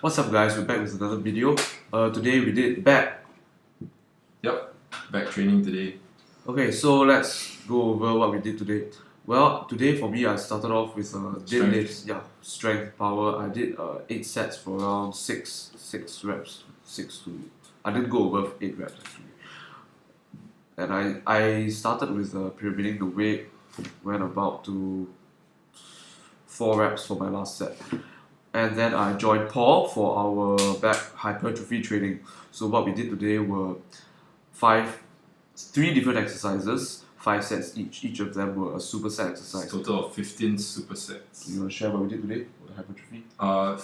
What's up guys, we're back with another video. Today we did back. Yep, back training today. Okay, so let's go over what we did today. Well, today for me I started off with deadlifts, strength, power. I did 8 sets for around 6 reps. I didn't go above 8 reps actually. And I started with pyramiding the weight, went about to 4 reps for my last set. And then I joined Paul for our back hypertrophy training. So what we did today were 3 different exercises, 5 sets each. Each of them were a superset exercise. Total of 15 supersets. You want to share what we did today for the hypertrophy?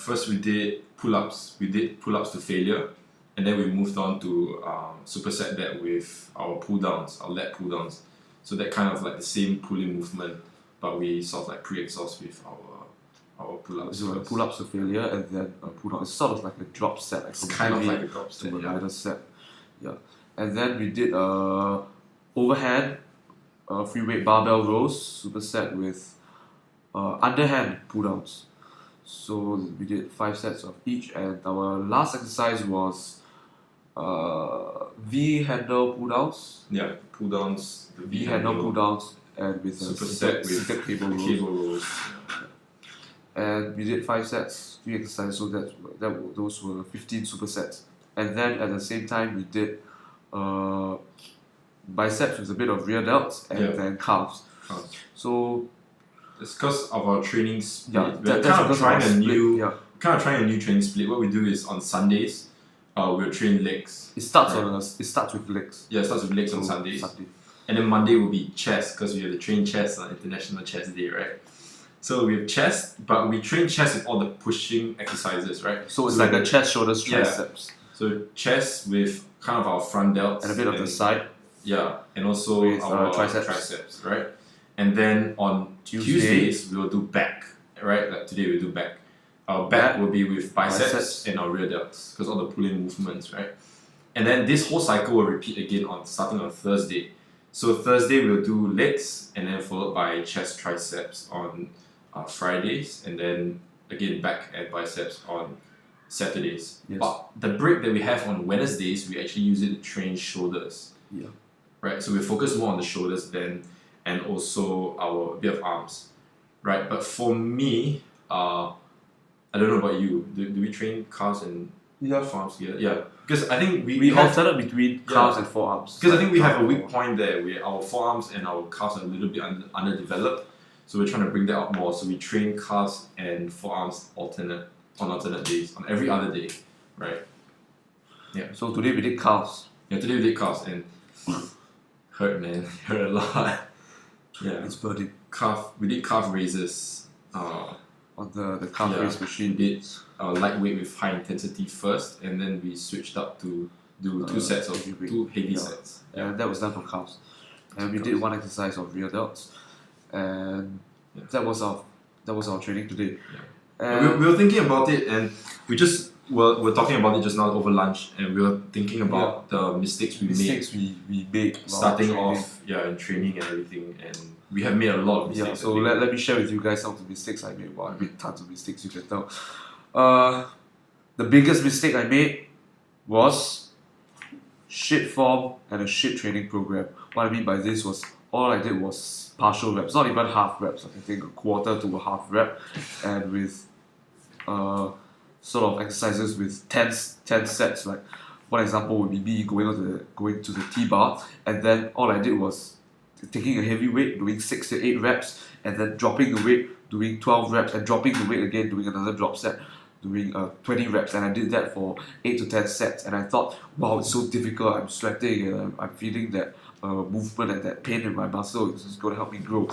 First we did pull-ups. We did pull-ups to failure, and then we moved on to superset that with our pull-downs, our lat pull-downs. So that kind of like the same pulling movement, but we sort of like pre-exhaust with our pull-ups. So pull-ups to failure and then pull-down. It's sort of like a drop set. Like it's kind of like a drop set, to a lighter set. Yeah. And then we did overhand free weight barbell rows, superset with underhand pull-downs. So we did 5 sets of each, and our last exercise was V handle pull-downs. Yeah, pull-downs. The V handle pull-downs, and with superset with seated cable rows. And we did 5 sets, 3 exercises, so those were 15 supersets. And then at the same time we did biceps with a bit of rear delts and then calves. So it's because of our training split. We're kind of trying a new training split. What we do is on Sundays, we'll train legs. It starts with legs. Yeah, it starts with legs on Sundays. And then Monday will be chest, because we have to train chest on International Chest Day, right? So we have chest, but we train chest with all the pushing exercises, right? So it's like a chest, shoulders, triceps. So chest with kind of our front delts. And a bit of the side. Yeah, and also with, our triceps, right? And then on Tuesdays, we will do back, right? Like today we do back. Our back will be with biceps and our rear delts, because all the pulling movements, right? And then this whole cycle will repeat again starting on Thursday. So Thursday we'll do legs, and then followed by chest, triceps on Fridays, and then again back and biceps on Saturdays. Yes. But the break that we have on Wednesdays, we actually use it to train shoulders. Yeah. Right, so we focus more on the shoulders then, and also our bit of arms. Right, but for me, I don't know about you. Do we train calves and forearms together? Yeah, because I think we alternate between calves and forearms. Because I think we have a weak point there. Our forearms and our calves are a little bit underdeveloped. So we're trying to bring that up more. So we train calves and forearms on alternate days, on every other day, right? Yeah. So today we did calves. Yeah, today we did calves, and hurt, man, hurt a lot. Yeah. It's burning. We did calf raises. On the calf raise machine. We did lightweight with high intensity first, and then we switched up to do 2 sets of 2 heavy sets. Yeah, that was done for calves. And we did 1 exercise of rear delts. And that was our training today. Yeah. We were thinking about it, and we just were talking about it just now over lunch, and we were thinking about the mistakes we made starting off in training and everything, and we have made a lot of mistakes. Yeah, so let me share with you guys some of the mistakes I made. Well, I made tons of mistakes, you can tell. The biggest mistake I made was shit form and a shit training program. What I mean by this was all I did was partial reps, not even half reps. I think a quarter to a half rep, and with sort of exercises with 10 sets. Like one example would be me going to the T-bar, and then all I did was taking a heavy weight, doing 6 to 8 reps, and then dropping the weight, doing 12 reps, and dropping the weight again, doing another drop set, doing 20 reps, and I did that for 8 to 10 sets, and I thought, wow, it's so difficult, I'm sweating, and I'm feeling that movement and that pain in my muscle is going to help me grow.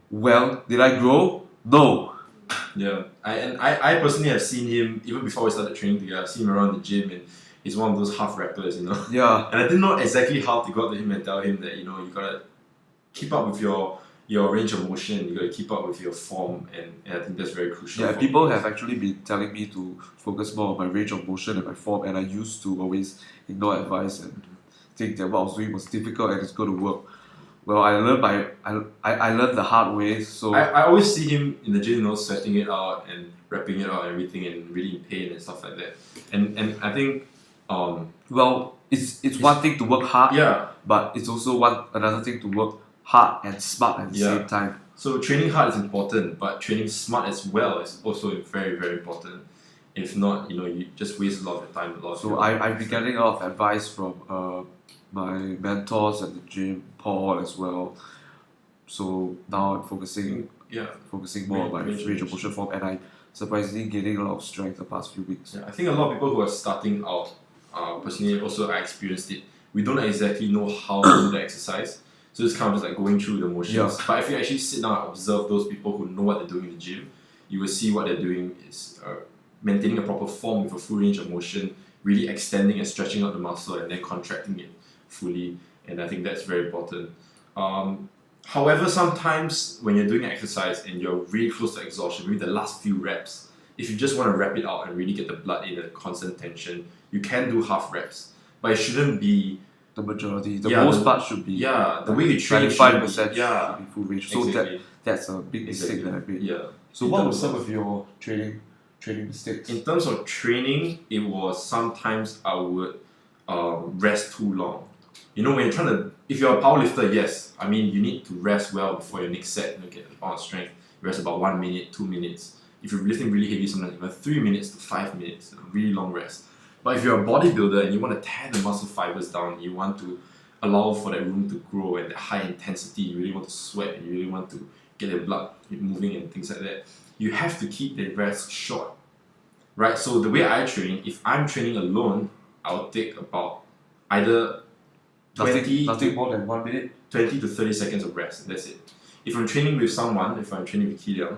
Well, did I grow? No. Yeah, I personally have seen him, even before we started training together, I've seen him around the gym, and he's one of those half rappers, you know. Yeah. And I didn't know exactly how to go up to him and tell him that, you know, you gotta keep up with your range of motion, you gotta keep up with your form, and I think that's very crucial. Yeah, people have actually been telling me to focus more on my range of motion and my form, and I used to always ignore advice and think that what I was doing was difficult and it's going to work. well, I learned I learned the hard way. So I always see him in the gym, sweating it out and wrapping it out and everything and really in pain and stuff like that. And I think well, it's one thing to work hard, yeah. but it's also another thing to work hard and smart at the same time. So training hard is important, but training smart as well is also very, very important. If not, you just waste a lot of your time, a lot of So your I've been getting a lot of advice from my mentors at the gym, Paul as well. So now I'm focusing more on my range of motion form, and I'm surprisingly gaining a lot of strength the past few weeks. Yeah, I think a lot of people who are starting out, personally also I experienced it. We don't exactly know how to do the exercise, so it's kind of just like going through the motions. Yeah. But if you actually sit down and observe those people who know what they're doing in the gym, you will see what they're doing is maintaining a proper form with a full range of motion, really extending and stretching out the muscle and then contracting it fully. And I think that's very important. However, sometimes when you're doing exercise and you're really close to exhaustion, maybe the last few reps, if you just want to wrap it out and really get the blood in at constant tension, you can do half reps. But it shouldn't be the majority. The most part should be the way you train 95% should be full range. So exactly. that's a big mistake that I made. Yeah. So what were some of your training mistakes? In terms of training, it was sometimes I would rest too long. When you're trying to, if you're a powerlifter, yes, I mean you need to rest well before your next set. Get a pound of strength. Rest about 1 minute, 2 minutes. If you're lifting really heavy, sometimes even 3 minutes to 5 minutes, a really long rest. But if you're a bodybuilder and you want to tear the muscle fibers down, you want to allow for that room to grow and that high intensity, you really want to sweat and you really want to get the blood moving and things like that, you have to keep the rest short. Right? So the way I train, if I'm training alone, I'll take about either Nothing more than 1 minute? 20 to 30 seconds of rest, that's it. If I'm training with someone, if I'm training with Kilian,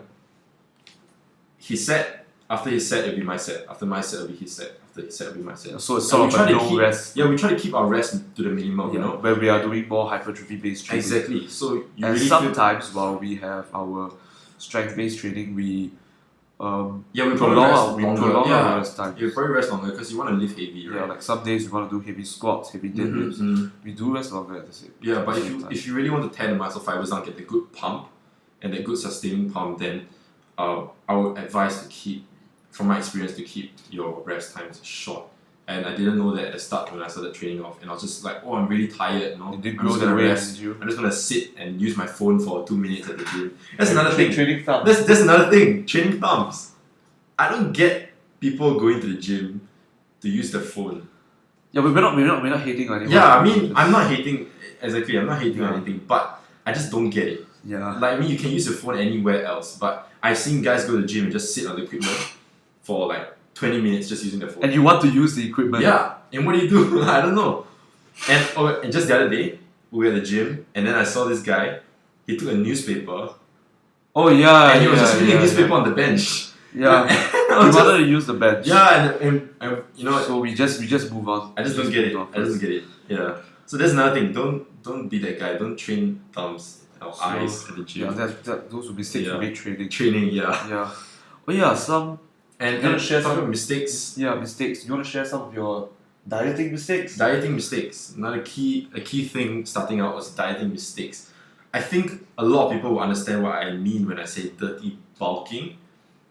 after his set, it'll be my set. After my set, it'll be his set. After his set, it'll be my set. So it's sort of a no rest. Yeah, we try to keep our rest to the minimum, Where we are doing more hypertrophy-based training. Exactly. So you and really sometimes while we have our strength-based training, we we prolong our rest time. You probably rest longer because you want to lift heavy, right? Yeah, like some days we want to do heavy squats, heavy deadlifts. We do rest longer at the same time. Yeah, but if you really want to tear the muscle fibers down, get the good pump and the good sustaining pump, then I would advise to keep, from my experience, to keep your rest times short. And I didn't know that at the start when I started training off, and I was just like, oh, I'm really tired, You didn't grow that way, did you? I'm just gonna sit and use my phone for 2 minutes at the gym. That's another thing. Training thumbs. That's another thing. Training thumbs. I don't get people going to the gym to use their phone. Yeah, we're not hating on anyone. Yeah, I mean, I'm not hating exactly. I'm not hating on anything, but I just don't get it. Yeah. Like, I mean, you can use your phone anywhere else, but I've seen guys go to the gym and just sit on the equipment for like 20 minutes just using their phone. And you want to use the equipment. Yeah, and what do? I don't know. And just the other day, we were at the gym, and then I saw this guy. He took a newspaper. Oh yeah. And he was just reading a newspaper on the bench. Yeah. We wanted to use the bench. Yeah, and So we just move on. I just don't get it. Yeah. So that's another thing. Don't be that guy. Don't train thumbs or eyes at the gym. Yeah, those would be mistakes to make training. Training, yeah. Yeah. But yeah, some. And you want to share some mistakes? Yeah, mistakes. You want to share some of your dieting mistakes? Dieting mistakes. Another key thing starting out was dieting mistakes. I think a lot of people will understand what I mean when I say dirty bulking,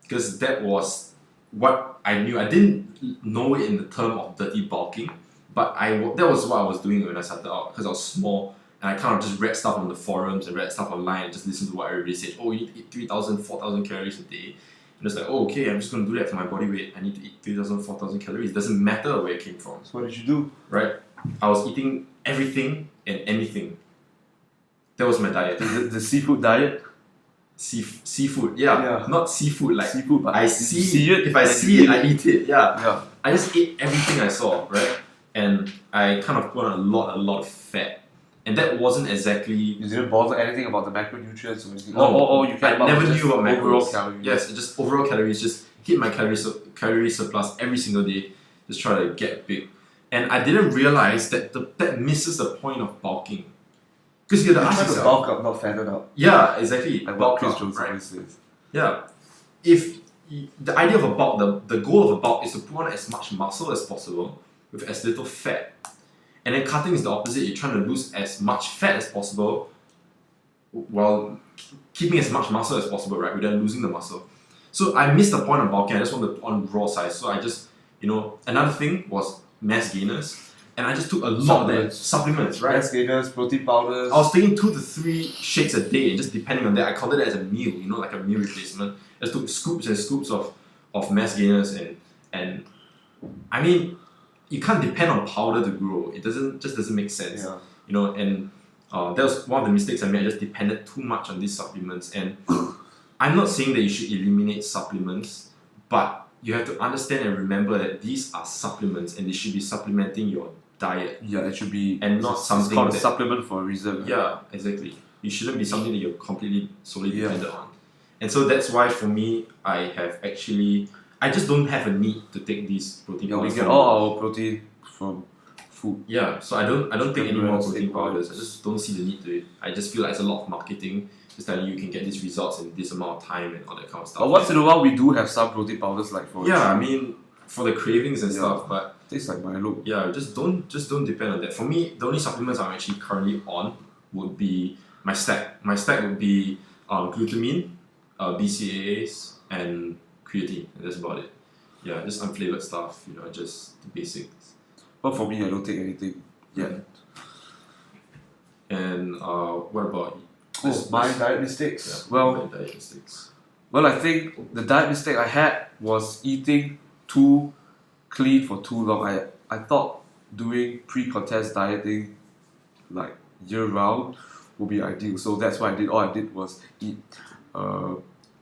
because that was what I knew. I didn't know it in the term of dirty bulking, but that was what I was doing when I started out, because I was small and I kind of just read stuff on the forums and read stuff online and just listened to what everybody said. Oh, you need to eat 3,000, 4,000 calories a day. And it's like, oh, okay, I'm just going to do that for my body weight. I need to eat 3,000, 4,000 calories. It doesn't matter where it came from. So what did you do? Right? I was eating everything and anything. That was my diet. The seafood diet? Seafood, yeah. Not seafood, like seafood, but I see it. If I see it, I eat it. Yeah. I just ate everything I saw, right? And I kind of put on a lot of fat. And that wasn't exactly. You didn't bother anything about the macronutrients or anything? No, you cared I never about knew about macros. Overall calories. Yes, just overall calories. Just hit my calorie surplus every single day. Just try to get big. And I didn't realize that that misses the point of bulking. Because you have to ask yourself. Bulk up, not fatten up. Yeah, exactly. Like bulk what Chris up, Jones right? always says. Yeah. If the idea of a bulk, the goal of a bulk is to put on as much muscle as possible with as little fat. And then cutting is the opposite. You're trying to lose as much fat as possible while keeping as much muscle as possible, right, without losing the muscle. So I missed the point on bulking. I just wanted on raw size. So I just, another thing was mass gainers, and I just took a lot of that supplements, right? Mass gainers, protein powders. I was taking 2 to 3 shakes a day, and just depending on that, I counted it as a meal, like a meal replacement. I just took scoops and scoops of mass gainers, and I mean, you can't depend on powder to grow. It doesn't make sense, and that was one of the mistakes I made. I just depended too much on these supplements, and I'm not saying that you should eliminate supplements, but you have to understand and remember that these are supplements, and they should be supplementing your diet. Yeah, it should be, and not something it's called that, a supplement for a reason. Yeah, exactly. It shouldn't be something that you're completely solely dependent on. And so that's why for me, I just don't have a need to take these protein powders. We get all our protein from food. Yeah, so I don't take any more breast, protein egg powders. I whites. just don't see the need to it. I just feel like it's a lot of marketing, just telling you can get these results in this amount of time and all that kind of stuff. But once in a while, we do have some protein powders like for I mean, for the cravings and stuff, but tastes like Milo. yeah, just don't depend on that. For me, the only supplements I'm actually currently on would be my stack. My stack would be glutamine, BCAAs, and creatine. And that's about it. Yeah, just unflavored stuff. Just the basics. But for me, I don't take anything yet. And what about my diet mistakes? my diet mistakes. Well, I think the diet mistake I had was eating too clean for too long. I thought doing pre-contest dieting like year round would be ideal. So that's what I did. All I did was eat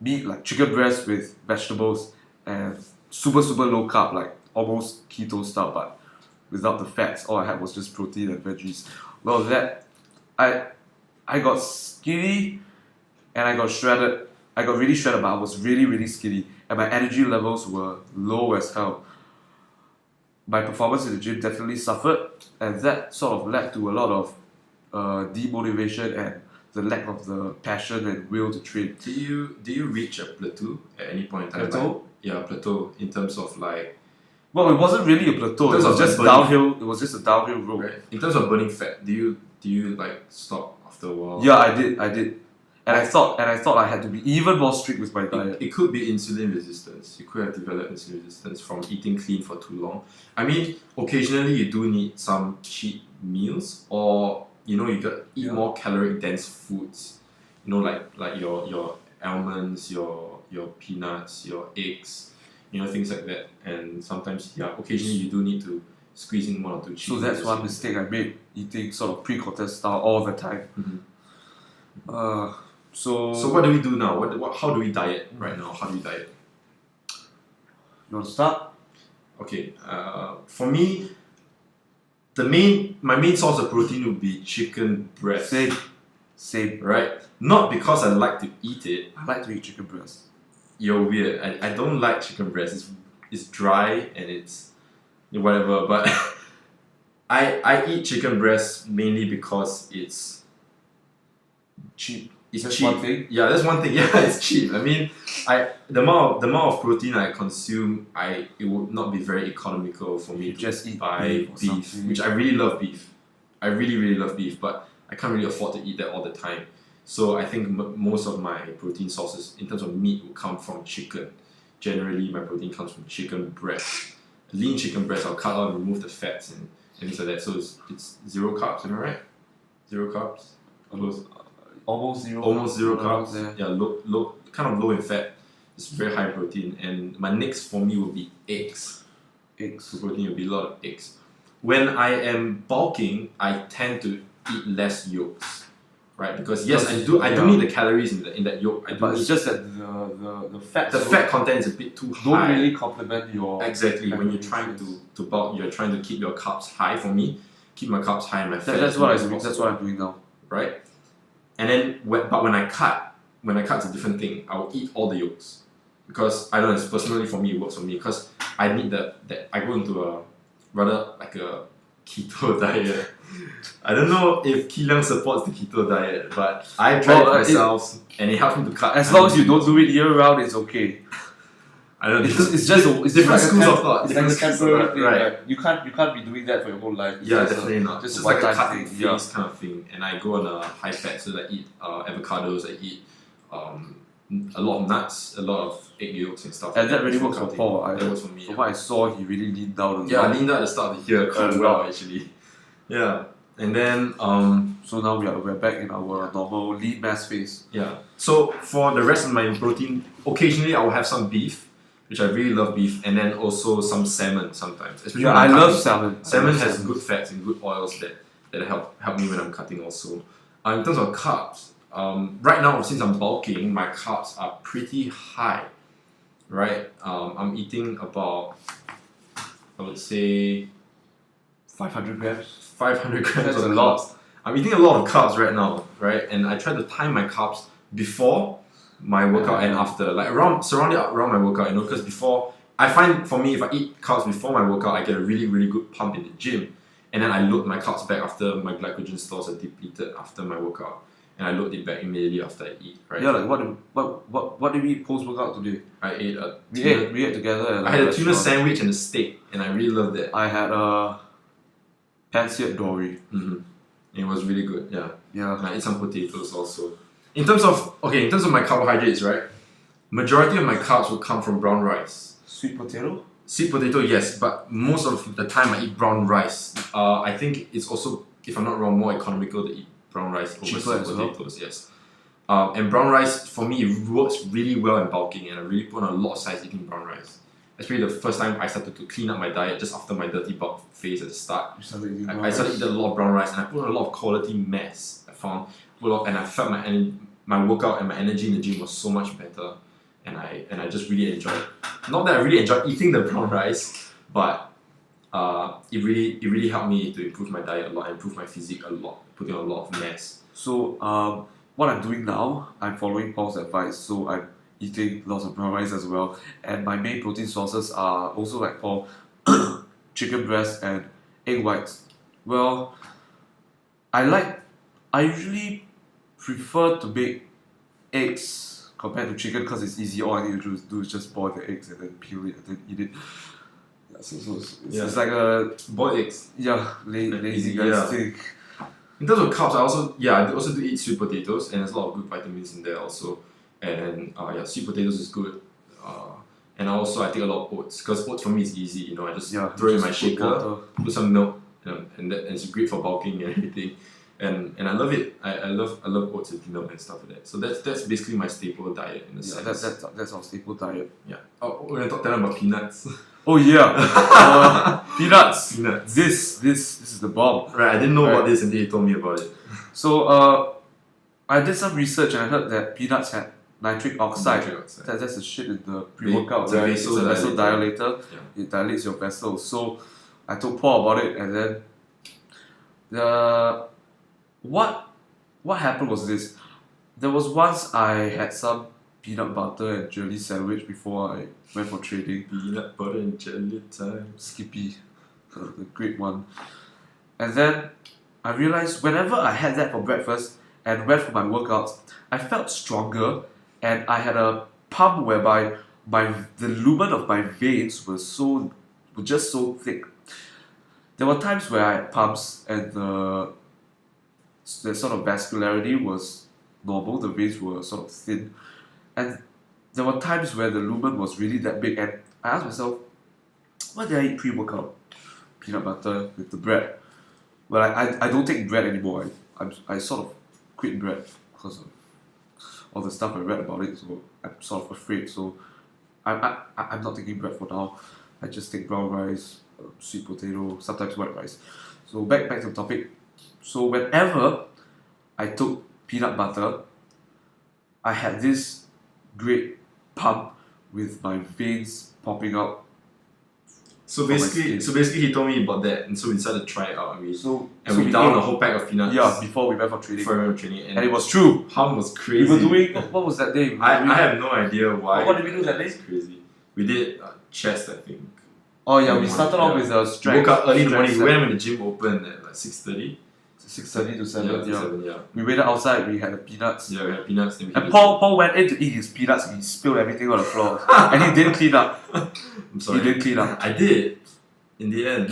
meat like chicken breast with vegetables and super low carb, like almost keto style, but without the fats. All I had was just protein and veggies. Well, I got skinny and I got shredded. I got really shredded, but I was really skinny, and my energy levels were low as hell. My performance in the gym definitely suffered, and that sort of led to a lot of demotivation and the lack of the passion and will to train. Do you reach a plateau at any point in time? Plateau? Yeah, plateau in terms of like. Well, it wasn't really a plateau. It In terms was of just burning- downhill. It was just a downhill road. Right. In terms of burning fat, do you like stop after a while? Yeah, I did, and I thought I had to be even more strict with my diet. It could be insulin resistance. You could have developed insulin resistance from eating clean for too long. I mean, occasionally you do need some cheat meals, or you got eat more caloric dense foods. Like your almonds, your peanuts, your eggs, things like that. And sometimes, occasionally you do need to squeeze in 1 or 2 cheat So that's meals. one mistake I made, eating sort of pre-contest style all the time. So what do we do now? How do we diet right now? How do we diet? You want to start? Okay, for me, my main source of protein would be chicken breast. Same. Right? Not because I like to eat it. I like to eat chicken breast. You're weird. I don't like chicken breast. It's dry and it's whatever. But I eat chicken breast mainly because it's Cheap. It's That's cheap. one thing. Yeah, that's one thing. Yeah, it's cheap. I mean, the amount of protein I consume, it would not be very economical for me You to just eat buy beef or beef, something. which I really love beef. I really love beef, but I can't really afford to eat that all the time. So I think most of my protein sources in terms of meat will come from chicken. Generally, my protein comes from chicken breast. Lean chicken breast, I'll cut out and remove the fats and things like that. So it's 0 carbs, am I right? 0 carbs? Close. Almost zero. Almost 0 carbs. Yeah. Yeah, low, kind of low in fat. It's very high protein. And my next for me will be eggs. Eggs. So protein will be a lot of eggs. When I am bulking, I tend to eat less yolks, right? Because yes, I do need the calories in that yolk. But it's just that the fat content is a bit too don't high. really complement your Exactly. When you're trying calories. to bulk, you're trying to keep your carbs high. For me, keep my carbs high and my fat. That's as what low I as do. That's possible, what I'm doing now. right? And then when I cut, it's a different thing. I will eat all the yolks because I don't know. It's personally for me, it works for me because I need that. I go into a rather like a keto diet. I don't know if Keelang supports the keto diet, but I tried it myself and it helps me to cut. As long as you don't do it year round, it's okay. I don't know. It's just it's different like schools a of thought. It's like a Different schools of temporary thought, thing. right. Like, you can't be doing that for your whole life. It's Yeah, just definitely not. just It's a just like a one-time cutting thing, yeah. phase kind of thing. And I go on a high fat, so I eat avocados, I eat a lot of nuts, a lot of egg yolks and stuff. And like that really for works for cutting. Paul. That works for me. From what I saw, he really leaned down. Yeah, I leaned out at the start of the year quite A well lot. actually. Yeah. And then So now we're back in our normal lean mass phase. yeah. So for the rest of my protein, occasionally I will have some beef, which I really love beef, and then also some salmon sometimes. Especially Yeah, when I'm I love cutting. salmon. Salmon I love has salmon. good fats and good oils that help me when I'm cutting also. In terms of carbs, right now since I'm bulking, my carbs are pretty high. Right? I'm eating about, I would say, 500 grams. 500 grams That's of a carbs. lot. I'm eating a lot of carbs right now, right? And I try to time my carbs before my workout and after, like surrounded around my workout, because before, I find for me, if I eat carbs before my workout, I get a really, really good pump in the gym. And then I load my carbs back after my glycogen stores are depleted after my workout. And I load it back immediately after I eat, right? Yeah, like what did we eat post workout today? I ate a We tuna, ate together. At I had a tuna restaurant. sandwich and a steak, and I really loved it. I had a pancit dory. It was really good, yeah. Yeah. And I ate some potatoes also. In terms of my carbohydrates, right? Majority of my carbs will come from brown rice. Sweet potato. Sweet potato, yes, but most of the time I eat brown rice. I think it's also, if I'm not wrong, more economical to eat brown rice over Cheaper sweet as well. potatoes, yes. And brown rice, for me, it works really well in bulking, and I really put on a lot of size eating brown rice. Especially the first time I started to clean up my diet just after my dirty bulk phase at the start. You started eating I started eating a lot of brown rice, and I put on a lot of quality mass. I found, and I felt my workout and my energy in the gym was so much better, and I just really enjoyed. Not that I really enjoyed eating the brown rice, but it really helped me to improve my diet a lot, improve my physique a lot, putting on a lot of mass. So what I'm doing now, I'm following Paul's advice. So I'm eating lots of brown rice as well, and my main protein sources are also like Paul, chicken breast and egg whites. Well, I usually prefer to bake eggs compared to chicken because it's easy. All I need to do is just boil the eggs and then peel it and then eat it. Yeah, so it's like a Boiled eggs. lazy guys Yeah. thing. In terms of carbs, I also do eat sweet potatoes, and there's a lot of good vitamins in there also. And sweet potatoes is good. And also I take a lot of oats because oats for me is easy. I just throw it in my just put shaker, water. put some milk, and it's great for bulking and everything. And I love it. I love oats and peanut and stuff like that. So that's basically my staple diet in a Yeah, sense. that's our staple diet. Yeah. Oh, we're gonna tell them about peanuts. Oh yeah, peanuts. Peanuts. This is the bomb. Right. I didn't know about Right. this until you told me about it. So I did some research and I heard that peanuts had nitric oxide. Nitric oxide. That's the shit in the pre-workout. It's a Right? It's a vessel dilator. Yeah. It dilates your vessels. So I told Paul about it, and then what happened was this. There was once I had some peanut butter and jelly sandwich before I went for training. Peanut butter and jelly time. Skippy, the great one. And then I realized whenever I had that for breakfast and went for my workouts, I felt stronger and I had a pump whereby the lumen of my veins were just so thick. There were times where I had pumps and the sort of vascularity was normal, the veins were sort of thin. And there were times where the lumen was really that big, and I asked myself, what did I eat pre-workout? Peanut butter with the bread. Well, I don't take bread anymore. I sort of quit bread because of all the stuff I read about it, so I'm sort of afraid. So I'm not taking bread for now. I just take brown rice, sweet potato, sometimes white rice. So back to the topic. So whenever I took peanut butter, I had this great pump with my veins popping out. So my basically, skin. he told me about that, and so we decided to try it out. And we So downed a ate- whole pack of peanuts. Yeah, before we went for training. before we were training, And it was true. pump was We crazy. were doing, what was that day? I have no idea why. What did we do that day? It's crazy. We did chest, I think. Oh yeah, we Morning, started off yeah. with a strength. Woke up early in the strength morning. We went when the gym opened at like 6:30. 6:30 to 7. Yeah, Yeah. 7, yeah. We waited outside. We had the peanuts. Yeah, we had peanuts. Then we And had Paul went in to eat his peanuts. And he spilled everything on the floor, and he didn't clean up. I'm sorry. He didn't clean up. I did. In the end.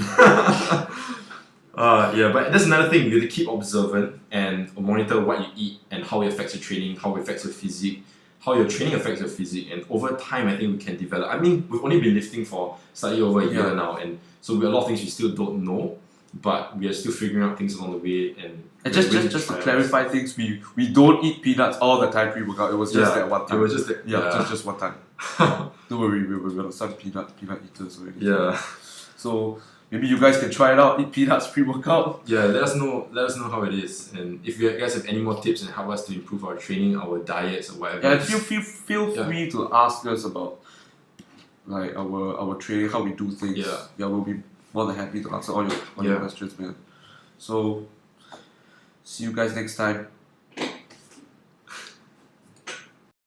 Yeah, but that's another thing. You have to keep observant and monitor what you eat and how it affects your training, how it affects your physique, how your training affects your physique. And over time, I think we can develop. I mean, we've only been lifting for slightly over a year now, and so a lot of things we still don't know, but we are still figuring out things along the way. And just to clarify things, we don't eat peanuts all the time pre-workout. It was just that one time. It was just that, just one time. Don't worry, we're some peanut eaters already. Yeah. So maybe you guys can try it out. Eat peanuts pre-workout. Yeah, let us know how it is, and if you guys have any more tips and help us to improve our training, our diets, or whatever. Yeah, feel free to ask us about like our training, how we do things. Yeah, we'll be more than happy to answer all your questions, man. So see you guys next time.